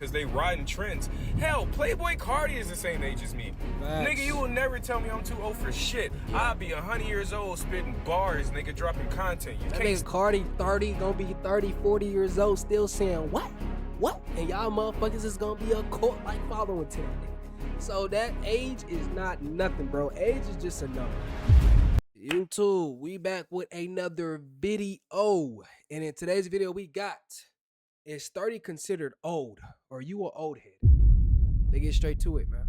because they riding trends. Hell, Playboy Cardi is the same age as me. Facts. Nigga, you will never tell me I'm too old for shit. I'll be 100 years old spitting bars, nigga, dropping content. You That can't nigga Cardi 30, gonna be 30, 40 years old, still saying what? What? And y'all motherfuckers is gonna be a cult-like following to that nigga. So that age is not nothing, bro. Age is just a number. YouTube, we back with another video. And in today's video we got, is 30 considered old? Or you an old head? Let's get straight to it, man.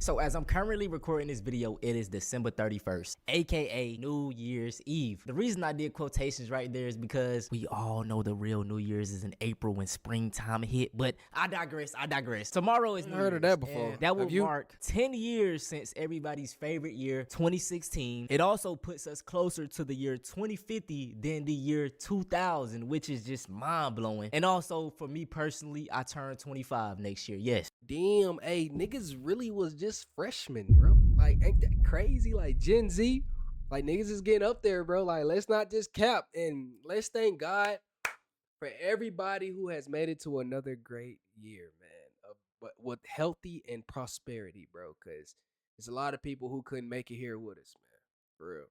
So as I'm currently recording this video, it is December 31st, aka New Year's Eve. The reason I did quotations right there is because we all know the real New Year's is in April when springtime hit, but I digress. Tomorrow is New Year's. Heard of that before. And that will mark 10 years since everybody's favorite year, 2016. It also puts us closer to the year 2050 than the year 2000, which is just mind-blowing. And also, for me personally, I turn 25 next year, yes. Damn, hey, niggas really was just freshmen, bro. Like, ain't that crazy? Like, Gen Z, like, niggas is getting up there, bro. Like, let's not just cap, and let's thank God for everybody who has made it to another great year, man. But with healthy and prosperity, bro, because there's a lot of people who couldn't make it here with us, man. For real.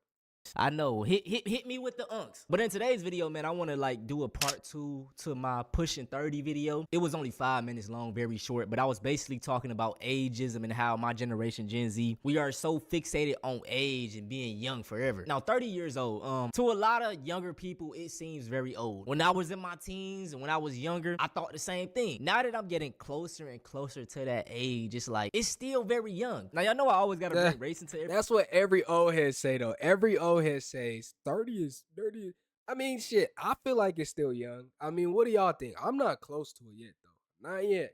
I know, hit me with the unks. But in today's video, man, I want to like do a part 2 to my pushing 30 video. It was only 5 minutes long, very short, but I was basically talking about ageism and how my generation, Gen Z, we are so fixated on age and being young forever. Now, 30 years old, to a lot of younger people, it seems very old. When I was in my teens and when I was younger, I thought the same thing. Now that I'm getting closer and closer to that age, it's like, it's still very young. Now, y'all know I always got to bring race into everything. That's what every old head say, though. Every old head says 30 is 30. I mean, shit, I feel like it's still young. I mean, what do y'all think? I'm not close to it yet, though. Not yet.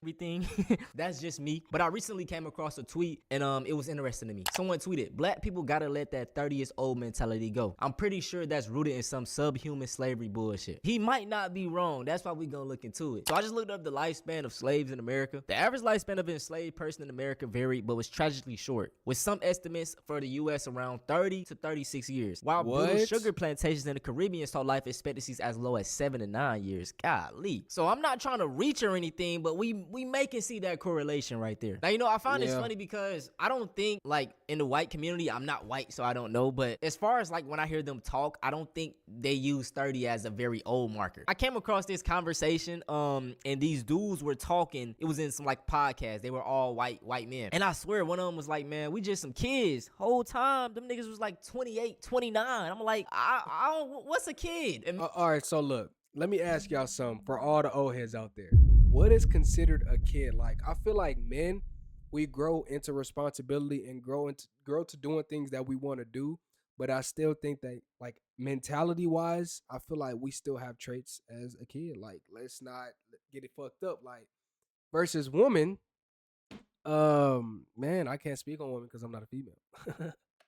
Everything. That's just me. But I recently came across a tweet and it was interesting to me. Someone tweeted, "Black people gotta let that 30 years old mentality go." I'm pretty sure that's rooted in some subhuman slavery bullshit. He might not be wrong. That's why we gonna look into it. So I just looked up the lifespan of slaves in America. The average lifespan of an enslaved person in America varied, but was tragically short, with some estimates for the US around 30 to 36 years. While brutal sugar plantations in the Caribbean saw life expectancies as low as 7 to 9 years. Golly. So I'm not trying to reach or anything, but we make it see that correlation right there. Now, you know, I find this funny because I don't think, like, in the white community, I'm not white, so I don't know, but as far as, like, when I hear them talk, I don't think they use 30 as a very old marker. I came across this conversation, and these dudes were talking. It was in some, like, podcast. They were all white men. And I swear, one of them was like, man, we just some kids. Whole time, them niggas was, like, 28, 29. I'm like, I don't, what's a kid? And all right, so look, let me ask y'all something for all the old heads out there. What is considered a kid? Like, I feel like men, we grow into responsibility and grow to doing things that we want to do. But I still think that, like, mentality wise, I feel like we still have traits as a kid. Like, let's not get it fucked up. Like, versus women, man, I can't speak on women because I'm not a female.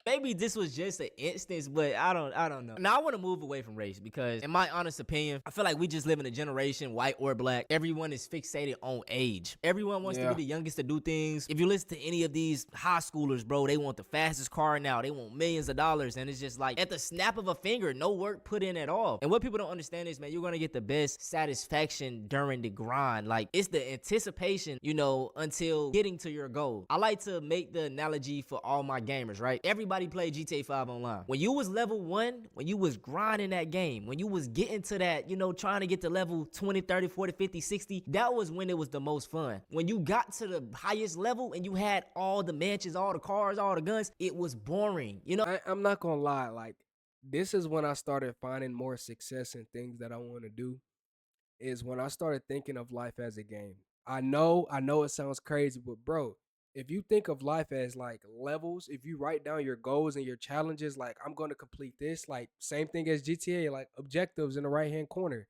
maybe this was just an instance, but I don't know. Now I want to move away from race because, in my honest opinion, I feel like we just live in a generation, white or black, everyone is fixated on age. Everyone wants to be the youngest to do things. If you listen to any of these high schoolers, bro, they want the fastest car now. They want millions of dollars, and it's just like at the snap of a finger, no work put in at all. And what people don't understand is, man, you're gonna get the best satisfaction during the grind. Like, it's the anticipation, you know, until getting to your goal. I like to make the analogy for all my gamers, right? Everybody played GTA 5 online. When you was level 1, when you was grinding that game, when you was getting to that, you know, trying to get to level 20, 30, 40, 50, 60, that was when it was the most fun. When you got to the highest level and you had all the mansions, all the cars, all the guns, it was boring, you know? I'm not gonna lie, like, this is when I started finding more success in things that I want to do, is when I started thinking of life as a game. I know it sounds crazy, but bro, if you think of life as like levels, if you write down your goals and your challenges, like, I'm going to complete this, like same thing as GTA, like objectives in the right-hand corner.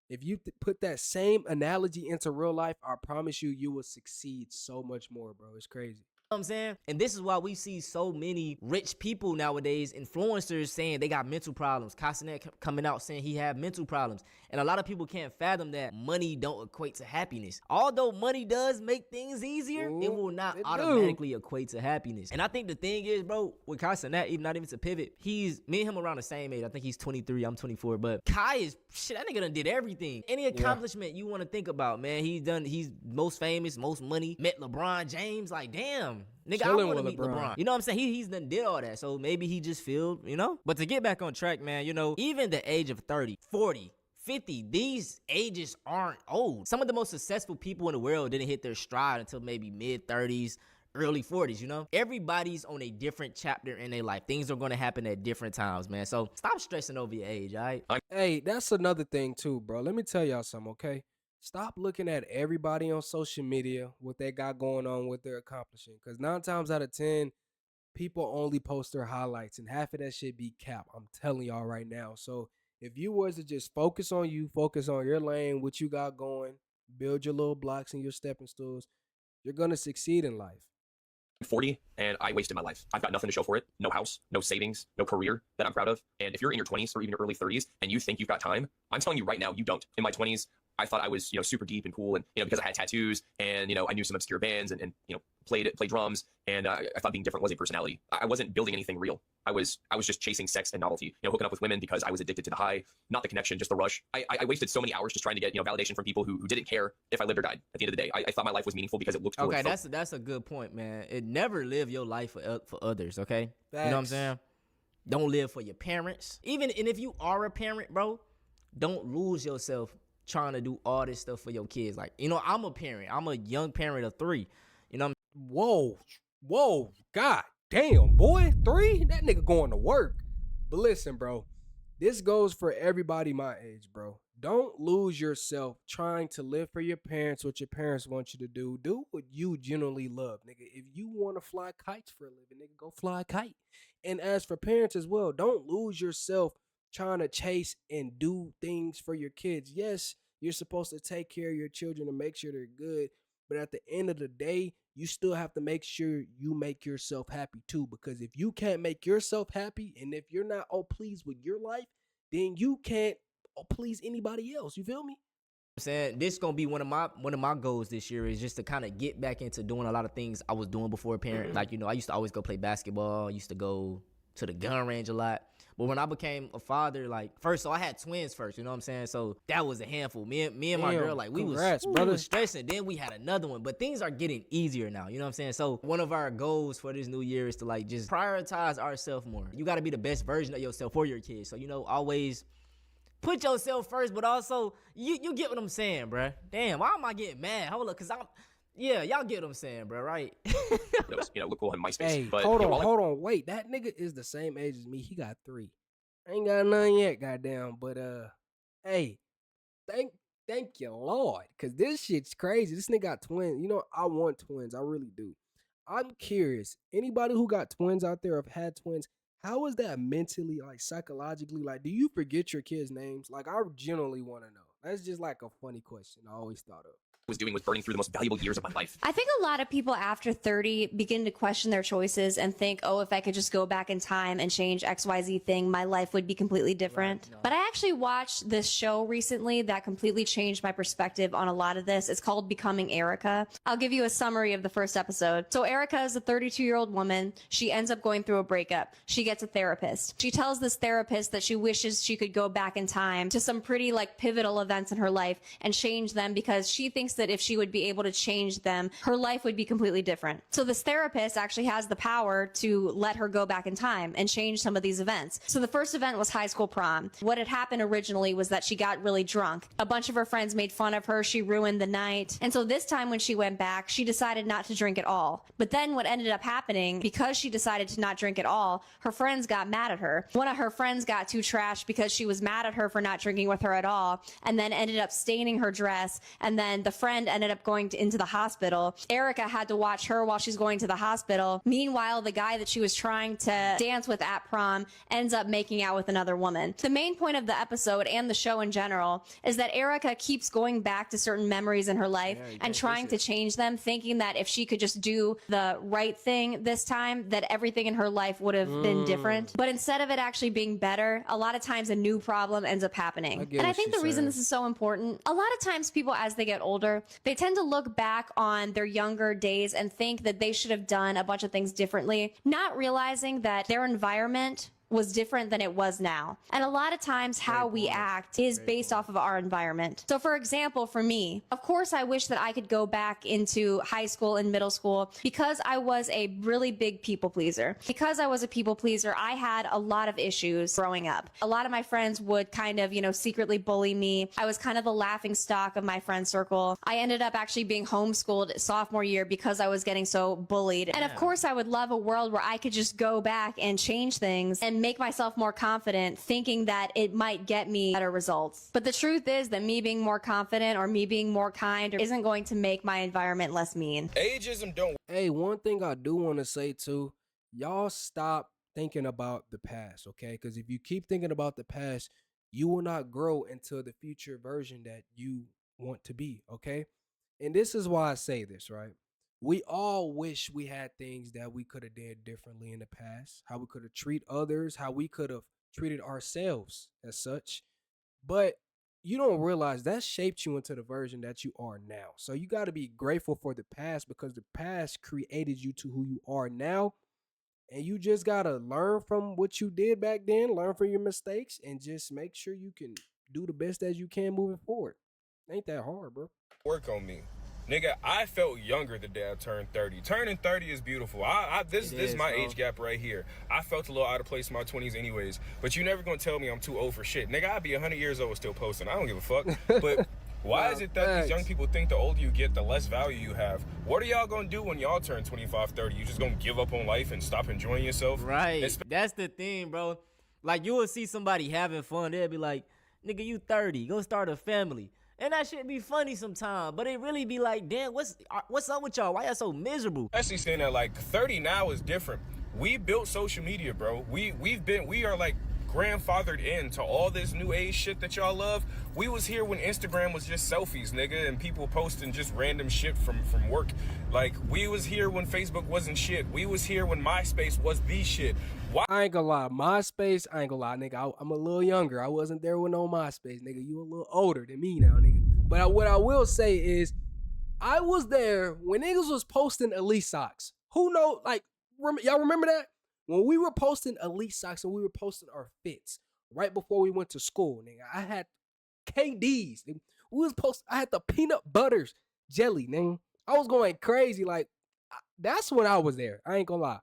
If you put that same analogy into real life, I promise you, you will succeed so much more, bro. It's crazy. know what I'm saying? And this is why we see so many rich people nowadays, influencers saying they got mental problems. Castanet coming out saying he had mental problems. And a lot of people can't fathom that money don't equate to happiness. Although money does make things easier, it will not automatically equate to happiness. And I think the thing is, bro, with Castanet, even not even to pivot, me and him around the same age. I think he's 23, I'm 24. But Kai is, shit, that nigga done did everything. Any accomplishment you want to think about, man, he's most famous, most money, met LeBron James, like, damn. Nigga, I want to meet LeBron. You know what I'm saying? He's done did all that. So maybe he just feel, you know? But to get back on track, man, you know, even the age of 30, 40, 50, these ages aren't old. Some of the most successful people in the world didn't hit their stride until maybe mid-30s, early 40s, you know? Everybody's on a different chapter in their life. Things are going to happen at different times, man. So stop stressing over your age, all right? Hey, that's another thing too, bro. Let me tell y'all something, okay? Stop looking at everybody on social media, what they got going on, what they're accomplishing. Because 9 times out of 10, people only post their highlights, and half of that shit be cap. I'm telling y'all right now. So if you was to just focus on you, focus on your lane, what you got going, build your little blocks and your stepping stools, you're going to succeed in life. I'm 40 and I wasted my life. I've got nothing to show for it. No house, no savings, no career that I'm proud of. And if you're in your 20s or even your early 30s and you think you've got time, I'm telling you right now, you don't. In my 20s, I thought I was, super deep and cool, and because I had tattoos and I knew some obscure bands and played drums, and I thought being different was a personality. I wasn't building anything real. I was just chasing sex and novelty, hooking up with women because I was addicted to the high, not the connection, just the rush. I wasted so many hours just trying to get validation from people who didn't care if I lived or died. At the end of the day, I thought my life was meaningful because it looked cool. Okay, that's a good point, man. It never live your life for others. Okay, Facts. You know what I'm saying? Don't live for your parents. And if you are a parent, bro, don't lose yourself trying to do all this stuff for your kids. Like, I'm a parent. I'm a young parent of 3. Whoa, god damn, boy, 3? That nigga going to work. But listen, bro, this goes for everybody my age, bro. Don't lose yourself trying to live for your parents, what your parents want you to do. Do what you genuinely love, nigga. If you want to fly kites for a living, nigga, go fly a kite. And as for parents as well, don't lose yourself trying to chase and do things for your kids. Yes, you're supposed to take care of your children and make sure they're good, but at the end of the day, you still have to make sure you make yourself happy too, because if you can't make yourself happy and if you're not pleased with your life, then you can't please anybody else. You feel me? I'm saying this is gonna be one of my goals this year is just to kind of get back into doing a lot of things I was doing before a parent. Like, I used to always go play basketball. I used to go to the gun range a lot. But when I became a father, so I had twins first, you know what I'm saying? So that was a handful. Me and my girl, we was stressing. Then we had another one. But things are getting easier now, you know what I'm saying? So one of our goals for this new year is to just prioritize ourselves more. You gotta be the best version of yourself for your kids. So, always put yourself first, but also you get what I'm saying, bruh. Damn, why am I getting mad? Hold up, y'all get what I'm saying, bro, right? Look cool on MySpace. Hey, but, hold on, wait. That nigga is the same age as me. He got 3. I ain't got none yet, goddamn. But hey, thank you, Lord, cause this shit's crazy. This nigga got twins. I want twins. I really do. I'm curious. Anybody who got twins out there or have had twins, how is that mentally, psychologically? Do you forget your kids' names? I genuinely want to know. That's just a funny question I always thought of. Was burning through the most valuable years of my life. I think a lot of people after 30 begin to question their choices and think, oh, if I could just go back in time and change XYZ thing, my life would be completely different. Right, no. But I actually watched this show recently that completely changed my perspective on a lot of this. It's called Becoming Erica. I'll give you a summary of the first episode. So Erica is a 32-year-old woman. She ends up going through a breakup. She gets a therapist. She tells this therapist that she wishes she could go back in time to some pretty pivotal events in her life and change them because she thinks that if she would be able to change them, her life would be completely different. So this therapist actually has the power to let her go back in time and change some of these events. So the first event was high school prom. What had happened originally was that she got really drunk. A bunch of her friends made fun of her. She ruined the night. And so this time when she went back, she decided not to drink at all. But then what ended up happening, because she decided to not drink at all, her friends got mad at her. One of her friends got too trashed because she was mad at her for not drinking with her at all, and then ended up staining her dress. And then the friend friend ended up going into the hospital. Erica had to watch her while she's going to the hospital. Meanwhile, the guy that she was trying to dance with at prom ends up making out with another woman. The main point of the episode and the show in general is that Erica keeps going back to certain memories in her life and trying to change them, thinking that if she could just do the right thing this time, that everything in her life would have been different. But instead of it actually being better, a lot of times a new problem ends up happening. And I think the reason this is so important, a lot of times people as they get older, they tend to look back on their younger days and think that they should have done a bunch of things differently, not realizing that their environment was different than it was now. And a lot of times how we act is based off of our environment. So for example, for me, of course, I wish that I could go back into high school and middle school because I was a really big people pleaser. Because I was a people pleaser, I had a lot of issues growing up. A lot of my friends would kind of, secretly bully me. I was kind of the laughing stock of my friend circle. I ended up actually being homeschooled sophomore year because I was getting so bullied. And of course, I would love a world where I could just go back and change things and make myself more confident, thinking that it might get me better results. But the truth is that me being more confident or me being more kind isn't going to make my environment less mean. Ageism don't. Hey, one thing I do want to say too, y'all stop thinking about the past, okay? Because if you keep thinking about the past, you will not grow into the future version that you want to be, okay? And this is why I say this, right? We all wish we had things that we could have did differently in the past, how we could have treated others, how we could have treated ourselves as such. But you don't realize that shaped you into the version that you are now. So you got to be grateful for the past because the past created you to who you are now. And you just got to learn from what you did back then, learn from your mistakes, and just make sure you can do the best as you can moving forward. Ain't that hard, bro. Work on me. Nigga, I felt younger the day I turned 30. Turning 30 is beautiful. This is my age gap right here. I felt a little out of place in my 20s anyways. But you never gonna tell me I'm too old for shit. Nigga, I'd be 100 years old still posting. I don't give a fuck. But why is it that these young people think the older you get, the less value you have? What are y'all gonna do when y'all turn 25, 30? You just gonna give up on life and stop enjoying yourself? Right. That's the thing, bro. Like, you will see somebody having fun. They'll be like, nigga, you 30. Go start a family. And that shit be funny sometimes, but it really be like, damn, what's up with y'all? Why y'all so miserable? Especially saying that like 30 now is different. We built social media, bro. We are like grandfathered into all this new age shit that y'all love. We was here when Instagram was just selfies, nigga, and people posting just random shit from work. Like, we was here when Facebook wasn't shit. We was here when MySpace was the shit. Why? I ain't gonna lie, MySpace, I ain't gonna lie, nigga. I'm a little younger. I wasn't there with no MySpace, nigga. You a little older than me now, nigga. But what I will say is, I was there when niggas was posting Elite socks. Who know, like, y'all remember that? When we were posting Elite socks and we were posting our fits right before we went to school, nigga. I had KDs. Nigga. I had the peanut butters jelly, nigga. I was going crazy. Like, that's when I was there. I ain't gonna lie.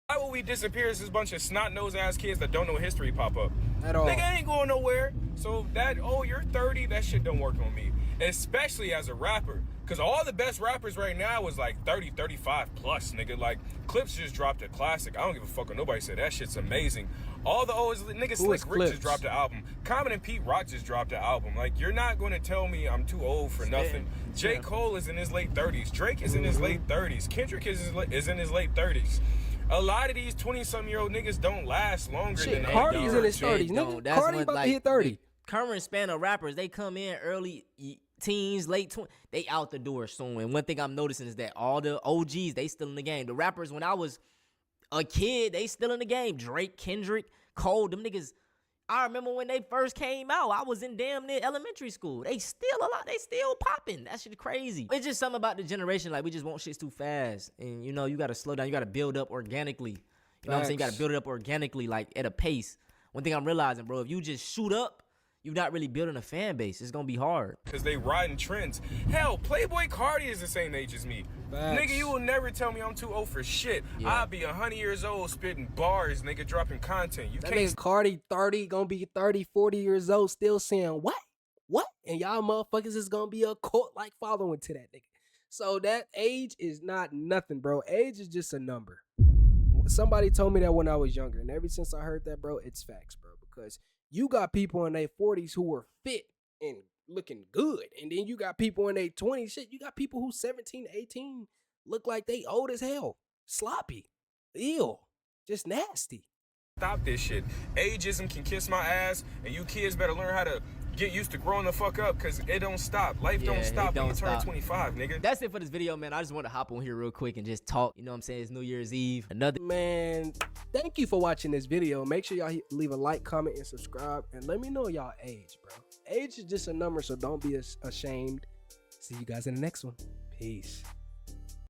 Why will we disappear as this bunch of snot-nosed ass kids that don't know history pop up? At all. Nigga ain't going nowhere. So you're 30, that shit don't work on me. Especially as a rapper. Because all the best rappers right now is like 30, 35 plus, nigga. Like, Clips just dropped a classic. I don't give a fuck what nobody said. That shit's amazing. All the old nigga Slick Rick just dropped an album. Common and Pete Rock just dropped an album. Like, you're not going to tell me I'm too old for nothing. J. Cole is in his late 30s. Drake is in his late 30s. Kendrick is in his late 30s. A lot of these 20-something-year-old niggas don't last longer than they Cardi's in his 30s, nigga. Cardi about to hit 30. Current span of rappers, they come in early teens, late 20s, they out the door soon. And one thing I'm noticing is that all the OGs, they still in the game. The rappers, when I was a kid, they still in the game. Drake, Kendrick, Cole, them niggas. I remember when they first came out, I was in damn near elementary school. They still popping. That shit crazy. It's just something about the generation, like, we just want shit too fast. And, you got to slow down. You got to build up organically. You know what I'm saying? You got to build it up organically, like, at a pace. One thing I'm realizing, bro, if you just shoot up, you're not really building a fan base. It's going to be hard. Because they riding trends. Hell, Playboy Cardi is the same age as me. Nigga, you will never tell me I'm too old for shit. Yeah. I'll be 100 years old spitting bars, nigga, dropping content. You that can't. Nigga Cardi 30, gonna be 30, 40 years old, still saying, what? And y'all motherfuckers is gonna be a cult-like following to that nigga. So that age is not nothing, bro. Age is just a number. Somebody told me that when I was younger, and ever since I heard that, bro, it's facts, bro. Because you got people in their 40s who were fit and looking good. And then you got people in their 20s. Shit, you got people who 17, 18 look like they old as hell. Sloppy. Ill. Just nasty. Stop this shit. Ageism can kiss my ass, and you kids better learn how to get used to growing the fuck up, because it don't stop. Life Yeah, don't stop when you turn stop. 25, nigga. That's it for this video, man. I just want to hop on here real quick and just talk. You know what I'm saying? It's New Year's Eve. Another Man, thank you for watching this video. Make sure y'all leave a like, comment, and subscribe. And let me know y'all age, bro. Age is just a number, so don't be ashamed. See you guys in the next one. Peace.